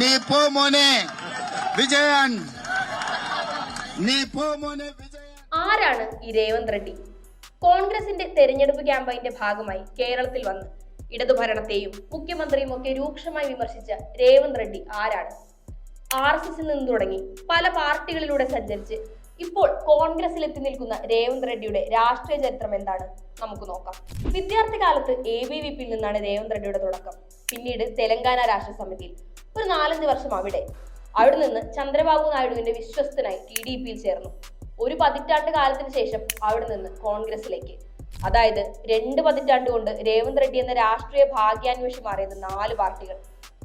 നീ പോ മോനെ വിജയൻ, നീ പോ മോനെ വിജയൻ. ആരാണ് ഈ രേവന്ത് റെഡ്ഡി? കോൺഗ്രസിന്റെ തെരഞ്ഞെടുപ്പ് ക്യാമ്പയിന്റെ ഭാഗമായി കേരളത്തിൽ വന്ന് ഇടതുഭരണത്തെയും മുഖ്യമന്ത്രിയും ഒക്കെ രൂക്ഷമായി വിമർശിച്ച രേവന്ത് റെഡ്ഡി ആരാണ്? RSSൽ നിന്ന് തുടങ്ങി പല പാർട്ടികളിലൂടെ സഞ്ചരിച്ച് ഇപ്പോൾ കോൺഗ്രസിൽ എത്തി നിൽക്കുന്ന രേവന്ത് റെഡ്ഡിയുടെ രാഷ്ട്രീയ ചരിത്രം എന്താണ്? നമുക്ക് നോക്കാം. വിദ്യാർത്ഥി കാലത്ത് ABVPയിൽ നിന്നാണ് രേവന്ത് റെഡ്ഡിയുടെ തുടക്കം. പിന്നീട് തെലങ്കാന രാഷ്ട്ര സമിതിയിൽ ഒരു 4-5 വർഷം അവിടെ നിന്ന് ചന്ദ്രബാബു നായിഡുവിന്റെ വിശ്വസ്തനായി TDPയിൽ ചേർന്നു. ഒരു പതിറ്റാണ്ട് കാലത്തിന് ശേഷം അവിടെ നിന്ന് കോൺഗ്രസിലേക്ക്. അതായത് 2 പതിറ്റാണ്ട് കൊണ്ട് രേവന്ത് റെഡ്ഡി എന്ന രാഷ്ട്രീയ ഭാഗ്യാന്വേഷി മാറിയത് 4 പാർട്ടികൾ.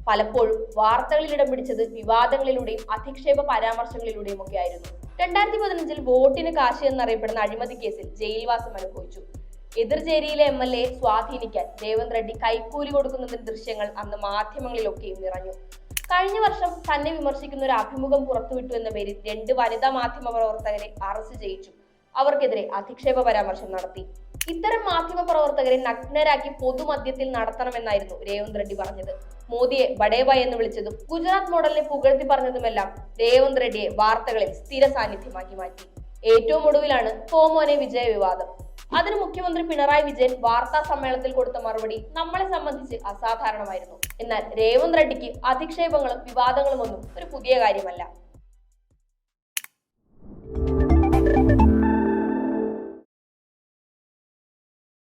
പലപ്പോഴും വാർത്തകളിൽ ഇടം പിടിച്ചത് വിവാദങ്ങളിലൂടെയും അധിക്ഷേപ പരാമർശങ്ങളിലൂടെയും ഒക്കെ ആയിരുന്നു. 2015 വോട്ടിന് കാശ് എന്നറിയപ്പെടുന്ന അഴിമതി കേസിൽ ജയിൽവാസം അനുഭവിച്ചു. എതിർചേരിയിലെ MLA സ്വാധീനിക്കാൻ രേവന്ത് റെഡ്ഡി കൈക്കൂലി കൊടുക്കുന്നതിന്റെ ദൃശ്യങ്ങൾ അന്ന് മാധ്യമങ്ങളിലൊക്കെയും നിറഞ്ഞു. കഴിഞ്ഞ വർഷം തന്നെ വിമർശിക്കുന്ന ഒരു അഭിമുഖം പുറത്തുവിട്ടു എന്ന പേരിൽ 2 വനിതാ മാധ്യമ പ്രവർത്തകരെ അറസ്റ്റ് ചെയ്യിച്ചു. അവർക്കെതിരെ അധിക്ഷേപ പരാമർശം നടത്തി. ഇത്തരം മാധ്യമ പ്രവർത്തകരെ നഗ്നരാക്കി പൊതുമധ്യത്തിൽ നടത്തണമെന്നായിരുന്നു രേവന്ത് റെഡ്ഡി പറഞ്ഞത്. മോദിയെ ബഡേബായ് എന്ന് വിളിച്ചതും ഗുജറാത്ത് മോഡലിനെ പുകഴ്ത്തി പറഞ്ഞതുമെല്ലാം രേവന്ത് റെഡ്ഡിയെ വാർത്തകളിൽ സ്ഥിര സാന്നിധ്യമാക്കി മാറ്റി. ഏറ്റവും ഒടുവിലാണ് പോമോനെ വിജയ വിവാദം. അതിന് മുഖ്യമന്ത്രി പിണറായി വിജയൻ വാർത്താ സമ്മേളനത്തിൽ കൊടുത്ത മറുപടി നമ്മളെ സംബന്ധിച്ച് അസാധാരണമായിരുന്നു. എന്നാൽ രേവന്ത് റെഡ്ഡിക്ക് അധിക്ഷേപങ്ങളും വിവാദങ്ങളും ഒന്നും ഒരു പുതിയ കാര്യമല്ല.